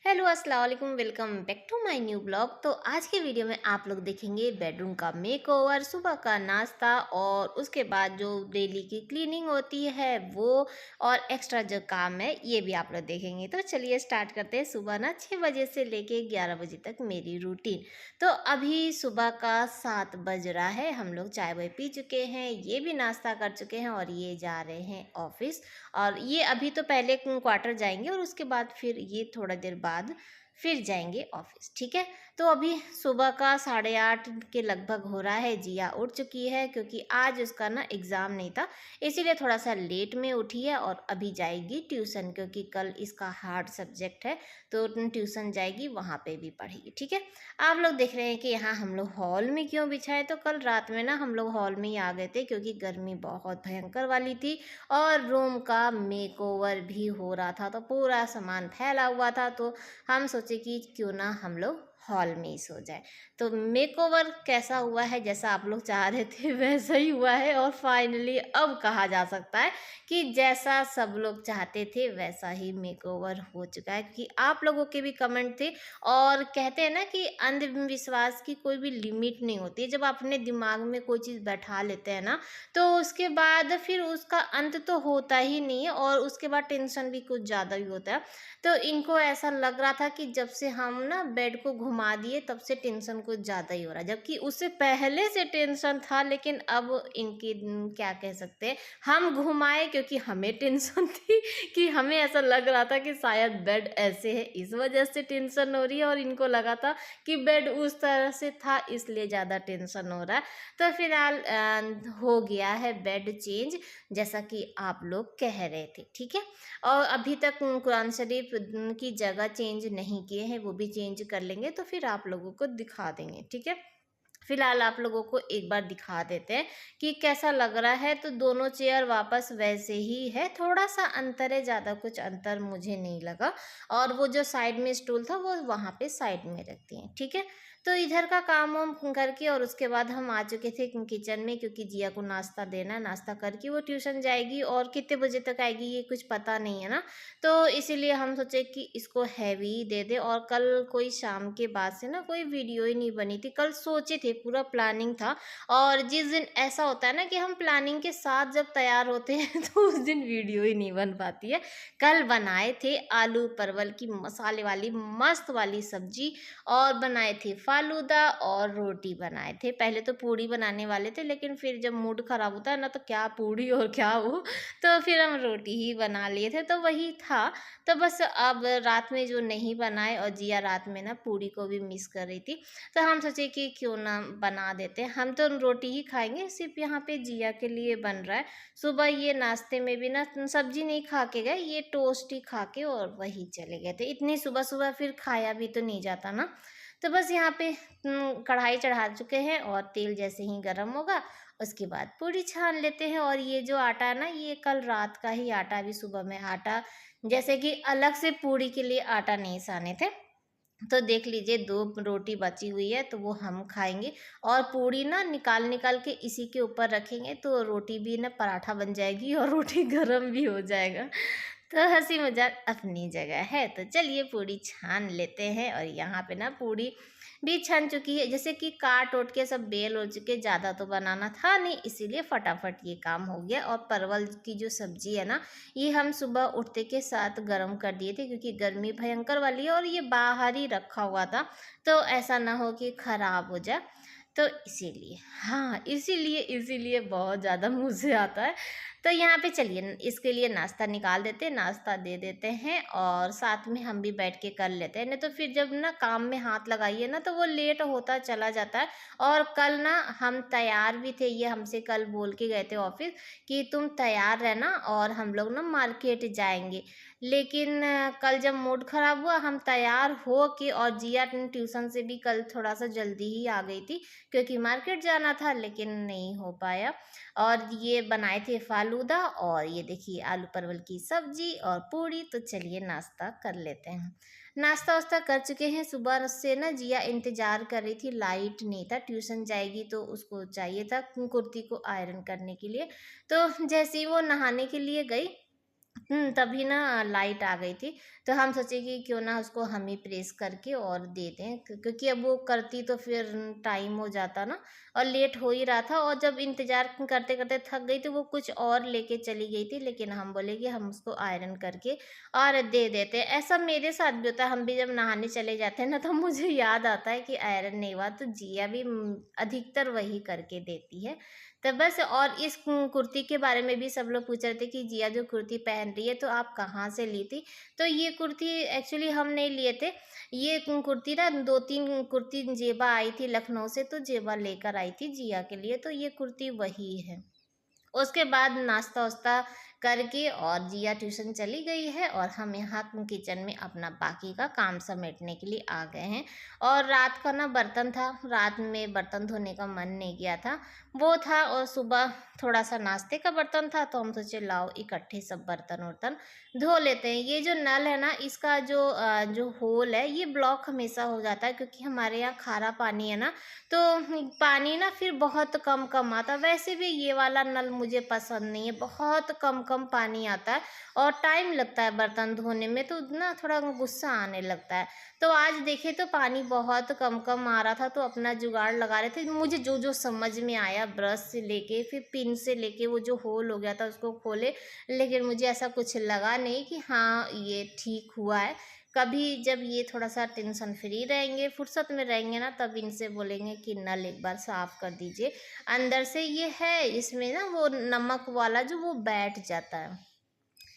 Hello अस्सलाम वालेकुम, welcome back to my new blog. तो आज के वीडियो में आप लोग देखेंगे बेडरूम का मेकओवर, सुबह का नाश्ता और उसके बाद जो डेली की क्लीनिंग होती है वो, और एक्स्ट्रा जो काम है ये भी आप लोग देखेंगे। तो चलिए स्टार्ट करते हैं। सुबह ना 6 बजे से लेके 11 बजे तक मेरी रूटीन। तो अभी सुबह का 7 बज रहा है, हम लोग चाय वाय पी चुके हैं, ये भी नाश्ता कर चुके हैं और ये जा रहे हैं ऑफिस। और ये अभी तो पहले क्वार्टर जाएंगे और उसके बाद फिर ये थोड़ा देर बाद फिर जाएंगे ऑफिस। ठीक है। तो अभी सुबह का 8:30 के लगभग हो रहा है। जिया उठ चुकी है क्योंकि आज उसका ना एग्ज़ाम नहीं था, इसीलिए थोड़ा सा लेट में उठी है और अभी जाएगी ट्यूशन, क्योंकि कल इसका हार्ड सब्जेक्ट है तो ट्यूशन जाएगी, वहाँ पे भी पढ़ेगी। ठीक है। आप लोग देख रहे हैं कि यहाँ हम लोग हॉल में क्यों बिछाए, तो कल रात में ना हम लोग हॉल में ही आ गए थे क्योंकि गर्मी बहुत भयंकर वाली थी और रूम का मेकओवर भी हो रहा था, तो पूरा सामान फैला हुआ था। तो हम सोचे कि क्यों ना हम लोग हॉल में ही सो जाए। तो मेकओवर कैसा हुआ है, जैसा आप लोग चाह रहे थे वैसा ही हुआ है। और फाइनली अब कहा जा सकता है कि जैसा सब लोग चाहते थे वैसा ही मेकओवर हो चुका है, क्योंकि आप लोगों के भी कमेंट थे। और कहते हैं ना कि अंधविश्वास की कोई भी लिमिट नहीं होती। जब आप अपने दिमाग में कोई चीज़ बैठा लेते हैं ना, तो उसके बाद फिर उसका अंत तो होता ही नहीं है और उसके बाद टेंशन भी कुछ ज़्यादा ही होता है। तो इनको ऐसा लग रहा था कि जब से हम ना बेड को घुमा दिए तब से टेंशन कुछ ज़्यादा ही हो रहा है, जबकि उससे पहले से टेंशन था। लेकिन अब इनकी क्या कह सकते हैं, हम घुमाए क्योंकि हमें टेंशन थी कि हमें ऐसा लग रहा था कि शायद बेड ऐसे है इस वजह से टेंशन हो रही है, और इनको लगा था कि बेड उस तरह से था इसलिए ज़्यादा टेंशन हो रहा है। तो फिलहाल हो गया है बेड चेंज, जैसा कि आप लोग कह रहे थे। ठीक है। और अभी तक कुरान शरीफ की जगह चेंज नहीं किए हैं, वो भी चेंज कर लेंगे तो फिर आप लोगों को दिखा देंगे। ठीक है। फिलहाल आप लोगों को एक बार दिखा देते हैं कि कैसा लग रहा है। तो दोनों चेयर वापस वैसे ही है, थोड़ा सा अंतर है, ज़्यादा कुछ अंतर मुझे नहीं लगा। और वो जो साइड में स्टूल था वो वहाँ पे साइड में रखती हैं। ठीक है। तो इधर का काम वाम करके और उसके बाद हम आ चुके थे किचन में, क्योंकि जिया को नाश्ता देना है। नाश्ता करके वो ट्यूशन जाएगी और कितने बजे तक आएगी ये कुछ पता नहीं है ना, तो इसीलिए हम सोचे कि इसको हैवी दे दे। और कल कोई शाम के बाद से ना कोई वीडियो ही नहीं बनी थी। कल सोचे थे, पूरा प्लानिंग था, और जिस दिन ऐसा होता है ना कि हम प्लानिंग के साथ जब तैयार होते हैं तो उस दिन वीडियो ही नहीं बन पाती है। कल बनाए थे आलू परवल की मसाले वाली मस्त वाली सब्जी, और बनाए थे फालूदा और रोटी बनाए थे। पहले तो पूड़ी बनाने वाले थे, लेकिन फिर जब मूड खराब होता है ना, तो क्या पूड़ी और क्या वो, तो फिर हम रोटी ही बना लिए थे, तो वही था। तो बस अब रात में जो नहीं बनाए, और जिया रात में ना पूड़ी को भी मिस कर रही थी, तो हम सोचे कि क्यों ना बना देते हैं। हम तो रोटी ही खाएंगे, सिर्फ यहाँ पे जिया के लिए बन रहा है। सुबह ये नाश्ते में भी ना सब्जी नहीं खा के गए, ये टोस्ट ही खा के और वही चले गए थे। इतनी सुबह सुबह फिर खाया भी तो नहीं जाता ना। तो बस यहाँ पे कढ़ाई चढ़ा चुके हैं और तेल जैसे ही गर्म होगा उसके बाद पूड़ी छान लेते हैं। और ये जो आटा है ना, ये कल रात का ही आटा, अभी सुबह में आटा, जैसे कि अलग से पूड़ी के लिए आटा नहीं साने थे। तो देख लीजिए 2 रोटी बची हुई है तो वो हम खाएँगे, और पूड़ी ना निकाल निकाल के इसी के ऊपर रखेंगे तो रोटी भी ना पराठा बन जाएगी और रोटी गरम भी हो जाएगा। तो हँसी मज़ाक अपनी जगह है। तो चलिए पूड़ी छान लेते हैं, और यहाँ पे ना पूड़ी भी छन चुकी है, जैसे कि काट ओट के सब बेल हो चुके। ज़्यादा तो बनाना था नहीं, इसीलिए फटाफट ये काम हो गया। और परवल की जो सब्ज़ी है ना, ये हम सुबह उठते के साथ गरम कर दिए थे, क्योंकि गर्मी भयंकर वाली है और ये बाहर ही रखा हुआ था, तो ऐसा ना हो कि ख़राब हो जाए। तो इसीलिए, हाँ, इसीलिए इसीलिए बहुत ज़्यादा मुँह से आता है। तो यहाँ पे चलिए इसके लिए नाश्ता निकाल देते हैं, नाश्ता दे देते हैं, और साथ में हम भी बैठ के कर लेते हैं। नहीं तो फिर जब ना काम में हाथ लगाइए ना तो वो लेट होता चला जाता है। और कल ना हम तैयार भी थे, ये हमसे कल बोल के गए थे ऑफिस कि तुम तैयार रहना और हम लोग ना मार्केट जाएंगे। लेकिन कल जब मूड ख़राब हुआ, हम तैयार हो के, और जिया ट्यूशन से भी कल थोड़ा सा जल्दी ही आ गई थी क्योंकि मार्केट जाना था, लेकिन नहीं हो पाया। और ये बनाए थे फालूदा, और ये देखिए आलू परवल की सब्जी और पूड़ी। तो चलिए नाश्ता कर लेते हैं। नाश्ता वास्ता कर चुके हैं। सुबह से ना जिया इंतज़ार कर रही थी, लाइट नहीं था, ट्यूशन जाएगी तो उसको चाहिए था कुर्ती को आयरन करने के लिए। तो जैसे ही वो नहाने के लिए गई तभी ना लाइट आ गई थी। तो हम सोचे कि क्यों ना उसको हम ही प्रेस करके और दे दें, क्योंकि अब वो करती तो फिर टाइम हो जाता ना, और लेट हो ही रहा था, और जब इंतज़ार करते-करते थक गई तो वो कुछ और लेके चली गई थी, लेकिन हम बोले कि हम उसको आयरन करके और दे देते हैं। ऐसा मेरे साथ भी होता है, हम भी जब नहाने चले जाते हैं ना तो मुझे याद आता है कि आयरन नहीं हुआ, तो जिया भी अधिकतर वही करके देती है। तो बस, और इस कुर्ती के बारे में भी सब लोग पूछ रहे थे कि जिया जो कुर्ती पहन रही है तो आप कहाँ से ली थी? तो ये कुर्ती एक्चुअली हम नहीं लिए थे। ये कुर्ती ना 2-3 कुर्ती ज़ेबा आई थी लखनऊ से, तो ज़ेबा लेकर आई थी जिया के लिए, तो ये कुर्ती वही है। उसके बाद नाश्ता-वाश्ता करके और जिया ट्यूशन चली गई है, और हम यहाँ किचन में अपना बाकी का काम समेटने के लिए आ गए हैं। और रात का ना बर्तन था, रात में बर्तन धोने का मन नहीं किया था, वो था, और सुबह थोड़ा-सा नाश्ते का बर्तन था, तो हम सोचे लाओ इकट्ठे सब बर्तन-वर्तन धो लेते हैं। ये जो नल है ना, इसका जो होल है ये ब्लॉक हमेशा हो जाता है, क्योंकि हमारे यहाँ खारा पानी है ना, तो पानी ना फिर बहुत कम-कम आता है। वैसे भी ये वाला नल मुझे पसंद नहीं है, बहुत कम-कम पानी आता है और टाइम लगता है बर्तन धोने में, तो ना थोड़ा गुस्सा आने लगता है। तो आज देखे तो पानी बहुत कम-कम आ रहा था, तो अपना जुगाड़ लगा रहे थे। मुझे जो-जो समझ में आया, ब्रश से लेके फिर पिन से लेके वो जो होल हो गया था उसको खोले, लेकिन मुझे ऐसा कुछ लगा नहीं कि हाँ, ये ठीक हुआ है। कभी जब ये थोड़ा-सा टेंशन फ्री रहेंगे, फुर्सत में रहेंगे ना, तब इनसे बोलेंगे कि नल एक बार साफ कर दीजिए। अंदर से ये है, इसमें ना वो नमक वाला जो वो बैठ जाता है।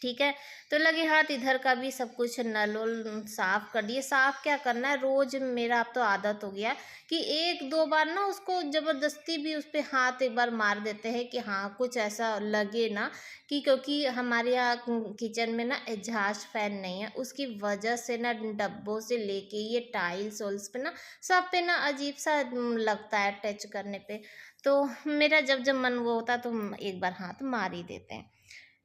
ठीक है? तो लगे हाथ इधर का भी सब कुछ नल-वल साफ कर दिए। साफ क्या करना है, रोज़ मेरा अब तो आदत हो गया है कि 1-2 बार ना उसको ज़बरदस्ती भी उस पे हाथ एक बार मार देते हैं कि हाँ, कुछ ऐसा लगे ना, कि क्योंकि हमारे यहाँ किचन में ना एग्ज़ॉस्ट फैन नहीं है, उसकी वजह से ना डब्बों से लेके ये टाइल्स-वाइल्स पे ना, सब पे ना अजीब-सा लगता है टच करने पे। तो मेरा जब-जब मन वो होता है तो एक बार हाथ मार ही देते हैं।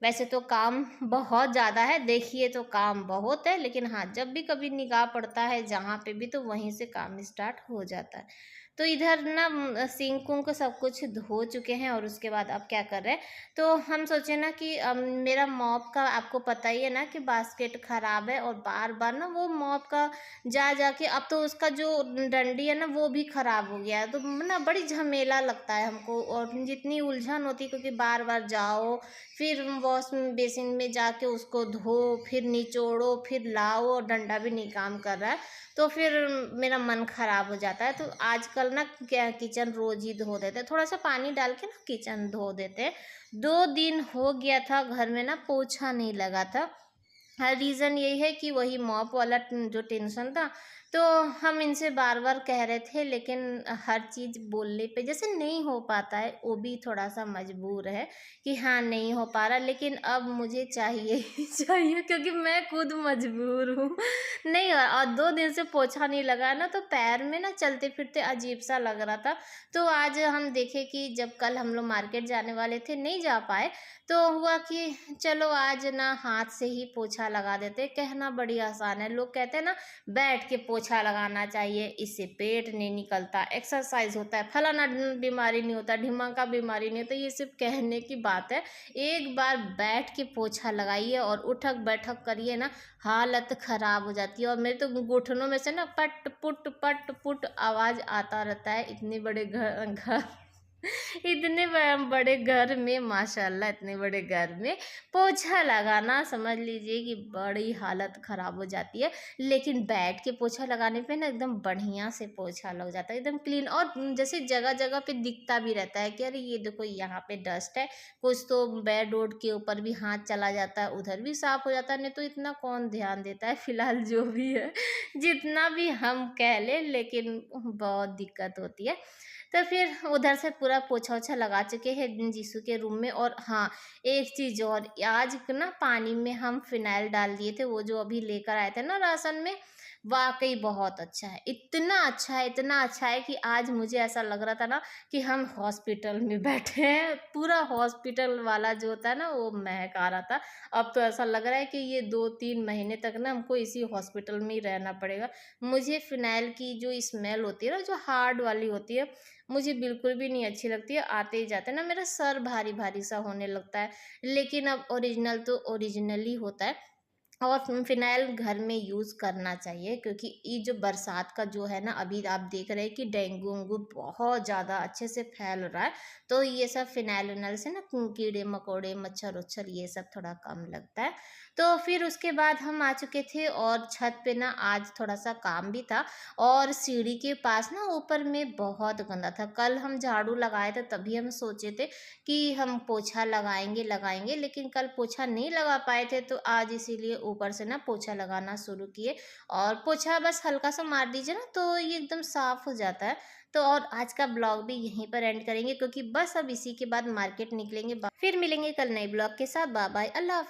वैसे तो काम बहुत ज़्यादा है, देखिए तो काम बहुत है, लेकिन हाँ, जब भी कभी निगाह पड़ता है जहाँ पे भी, तो वहीं से काम स्टार्ट हो जाता है। तो इधर ना सिंक-विंक सब कुछ धो चुके हैं, और उसके बाद अब क्या कर रहे हैं, तो हम सोचे ना कि मेरा मॉप का आपको पता ही है ना कि बास्केट खराब है, और बार-बार ना वो मॉप का जा-जा के अब तो उसका जो डंडी है ना वो भी खराब हो गया है, तो ना बड़ी झमेला लगता है हमको, और जितनी उलझन होती है, क्योंकि बार-बार जाओ, फिर वॉश बेसिन में जाके उसको धो, फिर निचोड़ो, फिर लाओ, और डंडा भी नहीं काम कर रहा है, तो फिर मेरा मन खराब हो जाता है। तो आजकल ना क्या, किचन रोज़ ही धो देते हैं, थोड़ा-सा पानी डाल के ना किचन धो देते हैं। 2 दिन हो गया था घर में ना पोछा नहीं लगा था। हाँ, रीज़न यही है कि वही मॉप वाला जो टेंशन था, तो हम इनसे बार-बार कह रहे थे, लेकिन हर चीज़ बोलने पे जैसे नहीं हो पाता है, वो भी थोड़ा-सा मजबूर है कि हाँ, नहीं हो पा रहा, लेकिन अब मुझे चाहिए ही चाहिए, क्योंकि मैं खुद मजबूर हूँ। नहीं, और 2 दिन से पोछा नहीं लगा ना, तो पैर में ना चलते-फिरते अजीब-सा लग रहा था। तो आज हम देखे कि जब कल हम लोग मार्केट जाने वाले थे, नहीं जा पाए, तो हुआ कि चलो आज ना हाथ से ही पोछा लगा देते। कहना बड़ी आसान है, लोग कहते हैं ना बैठ के पोछा लगाना चाहिए, इससे पेट नहीं निकलता, एक्सरसाइज होता है, फलाना बीमारी नहीं होता, ढिमाका बीमारी नहीं होता, ये सिर्फ कहने की बात है। एक बार बैठ के पोछा लगाइए और उठक बैठक करिए ना, हालत खराब हो जाती है, और मेरे तो घुटनों में से ना पट पुट आवाज आता रहता है, इतने बड़े घर घर इतने बड़े घर में, माशाल्लाह, इतने बड़े घर में पोछा लगाना समझ लीजिए कि बड़ी हालत खराब हो जाती है। लेकिन बैठ के पोछा लगाने पे ना एकदम बढ़िया से पोछा लग जाता है, एकदम क्लीन, और जैसे जगह जगह पे दिखता भी रहता है कि अरे ये देखो यहाँ पे डस्ट है, कुछ तो बेड वोड के ऊपर भी हाथ चला जाता है, उधर भी साफ हो जाता है, नहीं तो इतना कौन ध्यान देता है। फिलहाल जो भी है, जितना भी हम कह लें, लेकिन बहुत दिक्कत होती है। तो फिर उधर से पूरा पोछा-ओछा लगा चुके हैं जीसू के रूम में। और हाँ, एक चीज़ और, आज ना पानी में हम फ़िनाइल डाल दिए थे, वो जो अभी लेकर आए थे ना राशन में, वाक़ई बहुत अच्छा है। इतना अच्छा है कि आज मुझे ऐसा लग रहा था ना कि हम हॉस्पिटल में बैठे हैं। पूरा हॉस्पिटल वाला जो होता है ना, वो महक आ रहा था। अब तो ऐसा लग रहा है कि ये 2-3 महीने तक ना हमको इसी हॉस्पिटल में ही रहना पड़ेगा। मुझे फ़िनाइल की जो स्मेल होती है ना, जो हार्ड वाली होती है, मुझे बिल्कुल भी नहीं अच्छी लगती है। आते ही जाते ना मेरा सर भारी-भारी सा होने लगता है। लेकिन अब ओरिजिनल तो ओरिजिनल ही होता है। और फ़िनाइल घर में यूज़ करना चाहिए, क्योंकि ये जो बरसात का जो है ना, अभी आप देख रहे हैं कि डेंगू-वेंगू बहुत ज़्यादा अच्छे से फैल रहा है। तो ये सब फ़िनाइल-विनाइल से ना कीड़े-मकोड़े, मच्छर-वच्छर ये सब थोड़ा कम लगता है। तो फिर उसके बाद हम आ चुके थे और छत पे ना आज थोड़ा-सा काम भी था और सीढ़ी के पास ना ऊपर में बहुत गंदा था। कल हम झाड़ू लगाए थे तभी हम सोचे थे कि हम पोछा लगाएँगे, लेकिन कल पोछा नहीं लगा पाए थे, तो आज इसीलिए ऊपर से ना पोछा लगाना शुरू किए। और पोछा बस हल्का-सा मार दीजिए ना तो ये एकदम साफ हो जाता है। तो और आज का ब्लॉग भी यहीं पर एंड करेंगे, क्योंकि बस अब इसी के बाद मार्केट निकलेंगे। फिर मिलेंगे कल नए ब्लॉग के साथ। बाय बाय, अल्लाह हाफ़िज़।